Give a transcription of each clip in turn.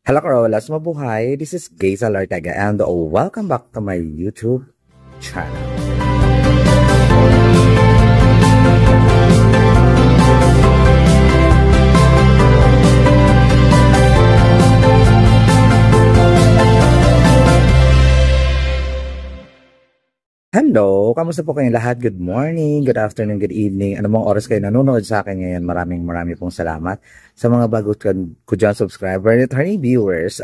Hello Carolas, mabuhay. This is Gazel Ortega and welcome back to my YouTube channel. Hello, kamusta po kayong lahat? Good morning, good afternoon, good evening. Anong oras kayo nanonood sa akin ngayon? Maraming pong salamat sa mga bago ko dyan subscriber and returning viewers.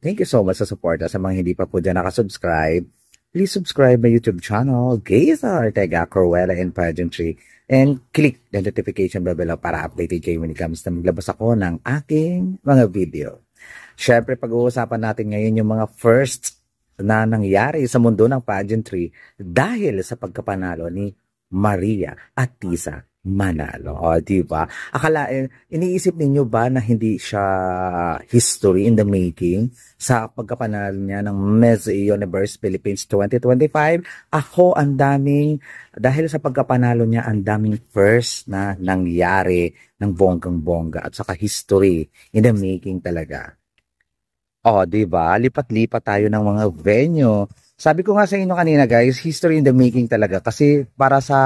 Thank you so much sa support. Sa mga hindi pa po dyan nakasubscribe, please subscribe my YouTube channel, Gazel Ortega, Cruella and Pageantry, and click the notification bell para updated kayo when it comes na maglabas ako ng aking mga video. Syempre, pag-uusapan natin ngayon yung mga first na nangyari sa mundo ng pageantry dahil sa pagkapanalo ni Maria Atisa Manalo. O, diba? Akalain, iniisip ninyo ba na hindi siya history in the making sa pagkapanalo niya ng Miss Universe Philippines 2025? Ako, dahil sa pagkapanalo niya, ang daming first na nangyari ng bonggang-bongga at saka history in the making talaga. Oh, 'di ba? Lipat-lipat tayo ng mga venue. Sabi ko nga sa inyo kanina, guys, history in the making talaga kasi para sa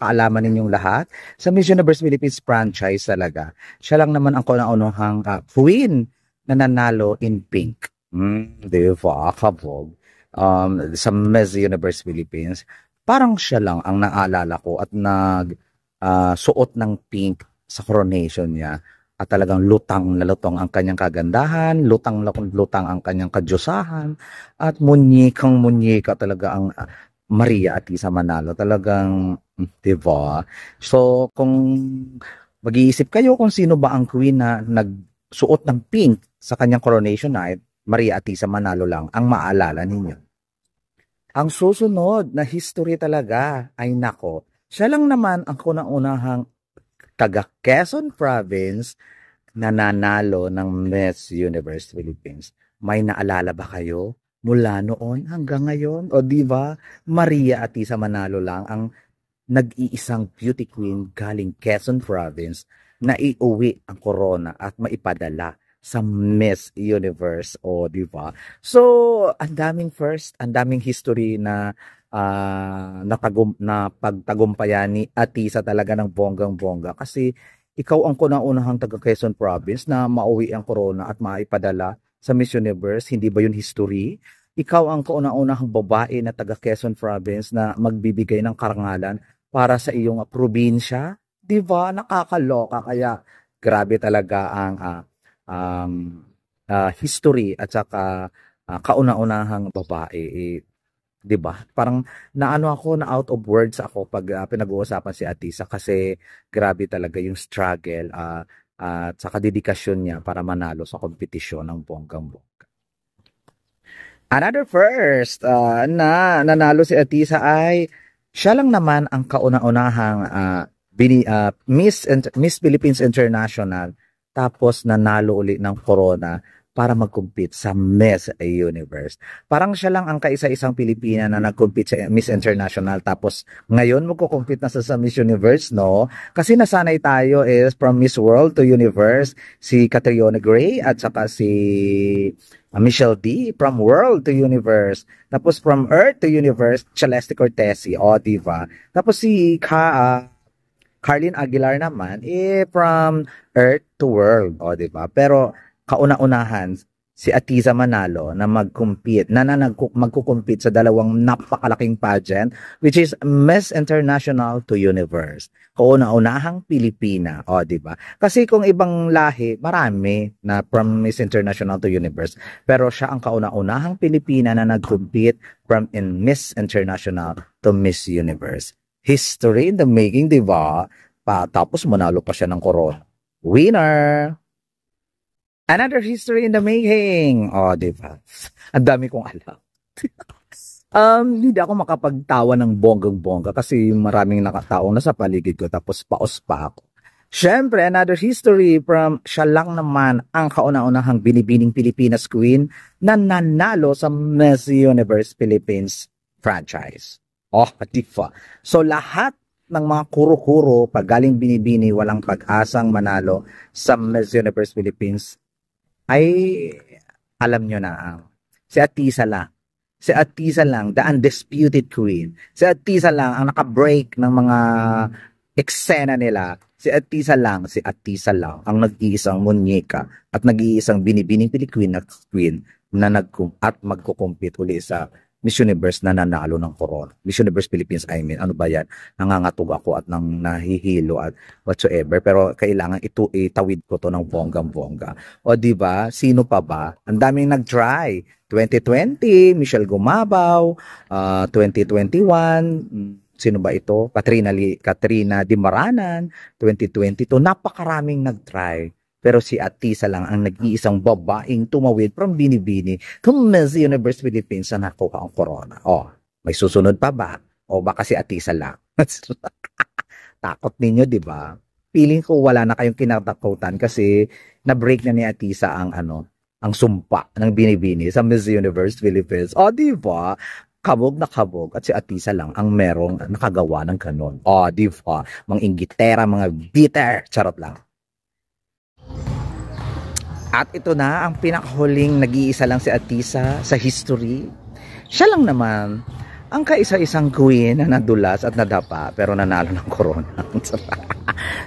kaalaman ninyong lahat, sa Miss Universe Philippines franchise talaga. Siya lang naman ang kauna-unahang queen na nanalo in pink. 'Di ba? Kabog. Sa Miss Universe Philippines, parang siya lang ang naalala ko at suot ng pink sa coronation niya. At talagang lutang na lutang ang kanyang kagandahan, lutang ang kanyang kadyosahan, at munyekang-munyeka talaga ang Maria Atisa Manalo. Talagang, diba? So, kung mag-iisip kayo kung sino ba ang queen na nagsuot ng pink sa kanyang coronation night, Maria Atisa Manalo lang ang maalala ninyo. Ang susunod na history talaga ay nako, siya lang naman ang kunang-unahang taga Quezon Province na nanalo ng Miss Universe Philippines. May naalala ba kayo mula noon hanggang ngayon? O di ba, Maria Atisa Manalo lang ang nag-iisang beauty queen galing Quezon Province na iuwi ang corona at maipadala sa Miss Universe. O di ba? So, ang daming first, ang daming history na pagtagumpayan ni Atisa talaga ng bonggang-bongga kasi ikaw ang kunang-unahang taga Quezon Province na mauwi ang corona at maipadala sa Miss Universe. Hindi ba yun history? Ikaw ang kunang-unahang babae na taga Quezon Province na magbibigay ng karangalan para sa iyong probinsya. Di ba? Nakakaloka. Kaya grabe talaga ang history at saka kauna-unahang babae. 'Di ba? Parang na out of words ako pag pinag-uusapan si Atisa kasi grabe talaga yung struggle at saka dedikasyon niya para manalo sa kompetisyon ng bonggang-bongga. Another first na nanalo si Atisa ay siya lang naman ang kauna-unahang Miss Philippines International tapos nanalo ulit ng corona para mag-compete sa Miss Universe. Parang siya lang ang kaisa-isang Pilipina na nag-compete sa Miss International tapos ngayon magko-compete na sa Miss Universe, no? Kasi nasanay tayo is from Miss World to Universe, si Catriona Gray at saka si Michelle D from World to Universe. Tapos from Earth to Universe, Celeste Cortesi, diba? Tapos si Carlin Aguilar naman, from Earth to World, diba? Pero kauna-unahan si Atisa Manalo na magko-compete sa dalawang napakalaking pageant which is Miss International to Universe. Kauna-unahang Pilipina, di ba? Kasi kung ibang lahi, marami na from Miss International to Universe. Pero siya ang kauna-unahang Pilipina na nag-compete from Miss International to Miss Universe. History in the making, di ba? Tapos manalo pa siya ng corona. Winner! Another history in the making. Diba? Ang dami kong alam. Hindi ako makapagtawa ng bonggang-bongga kasi maraming nakataong nasa paligid ko tapos paos pa ako. Siyempre, another history from siya lang naman ang kauna-unahang binibining Pilipinas Queen na nanalo sa Miss Universe Philippines franchise. Diba? So, lahat ng mga kuro-kuro pag galing binibini walang pag-asang manalo sa Miss Universe Philippines ay Alam nyo na, si Atisa lang. Si Atisa lang, the undisputed queen. Si Atisa lang ang naka-break ng mga eksena nila. Si Atisa lang ang nag-iisang munyeka at nag-iisang binibining queen na at magkukumpit uli sa Miss Universe na nanalo ng corona. Miss Universe Philippines, I mean, ano ba yan? Nangangatog ako at nang nahihilo at whatsoever. Pero kailangan itawid ko to ng bonggang-bongga. O di ba? Sino pa ba? Ang daming nag-try. 2020, Michelle Gumabaw. 2021, sino ba ito? Katrina Dimaranan. 2022, napakaraming nag-try. Pero si Atisa lang ang nag-iisang babaeng tumawid from Binibini to Miss Universe Philippines na nakuha ang corona. Oh, may susunod pa ba? O baka si Atisa lang? Takot ninyo, di ba? Feeling ko wala na kayong kinatakutan kasi na-break na ni Atisa ang ang sumpa ng Binibini sa Miss Universe Philippines. O, di ba? Kabog na kabog at si Atisa lang ang merong nakagawa ng ganon. O, di ba? Mga inggitera, mga bitter. Charot lang. At ito na ang pinakahuling nag-iisa lang si Atisa sa history. Siya lang naman ang kaisa-isang queen na nadulas at nadapa pero nanalo ng corona.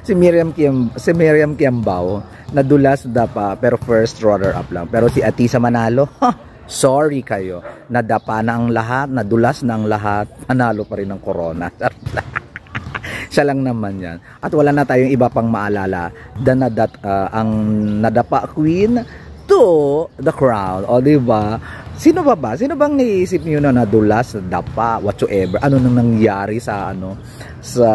si Miriam Kiambao nadulas, dapa pero first runner up lang. Pero si Atisa manalo. Sorry kayo. Nadapa na ang lahat, nadulas na ang lahat, nanalo pa rin ng corona. Siya lang naman yan. At wala na tayong iba pang maalala ang nadapa queen to the crown. O diba? Sino ba? Sino bang niisip niyo na nadulas, nadapa, whatsoever? Ano nang nangyari sa sa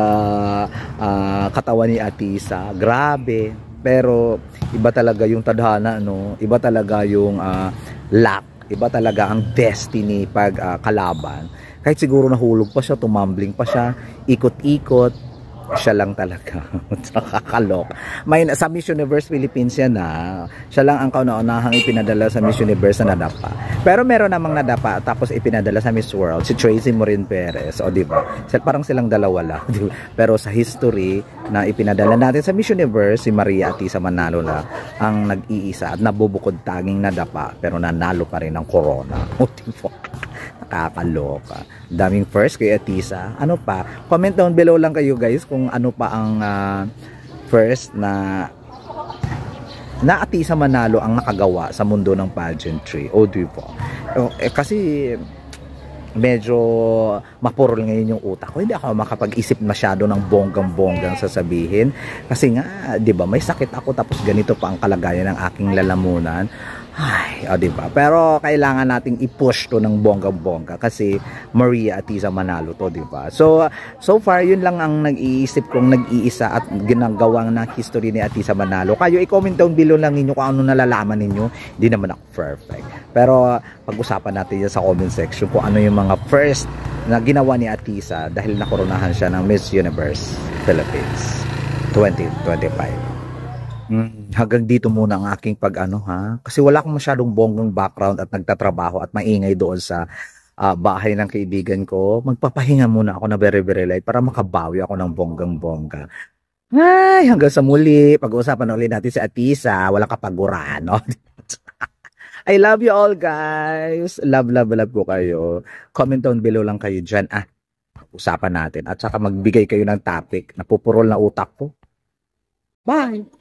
katawan ni Atisa? Grabe. Pero iba talaga yung tadhana, Iba talaga yung luck. Iba talaga ang destiny pag kalaban. Kahit siguro nahulog pa siya, tumambling pa siya, ikot-ikot, siya lang talaga. Nakakalok. Sa Miss Universe Philippines yan siya lang ang kauna-unahang ipinadala sa Miss Universe na nadapa. Pero meron namang nadapa tapos ipinadala sa Miss World, si Tracy Morin Perez. O diba? Parang silang dalawa lang. Diba? Pero sa history na ipinadala natin sa Miss Universe, si Maria Atisa Manalo na ang nag-iisa at nabubukod tanging nadapa pero nanalo pa rin ng corona. O diba? Nakakaloka. Daming first kay Atisa. Ano pa? Comment down below lang kayo guys kung ano pa ang first na Atisa Manalo ang nakagawa sa mundo ng pageantry. O diba? Kasi medyo mapurol ngayon yung utak ko. Hindi ako makapag-isip masyado ng bonggang-bonggang sasabihin. Kasi nga, di ba, may sakit ako tapos ganito pa ang kalagayan ng aking lalamunan. Ay, diba? Pero kailangan nating i-push to ng bonggang-bongga kasi Maria Atisa Manalo to, diba? So far, yun lang ang nag-iisip kong nag-iisa at ginagawang ng history ni Atisa Manalo. Kayo, i-comment down below lang ninyo kung ano nalalaman ninyo. Hindi naman ako perfect. Pero pag-usapan natin yan sa comment section kung ano yung mga first na ginawa ni Atisa dahil nakoronahan siya ng Miss Universe Philippines 2025. Hanggang dito muna ang aking kasi wala akong masyadong bonggang background at nagtatrabaho at maingay doon sa bahay ng kaibigan ko. Magpapahinga muna ako na very light para makabawi ako ng bonggang-bongga. Ay, hanggang sa muli, pag-uusapan ulit natin si Atisa, walang kapaguran, I love you all guys. Love ko kayo. Comment down below lang kayo dyan. Usapan natin at saka magbigay kayo ng topic. Napupurol na utak ko. Bye!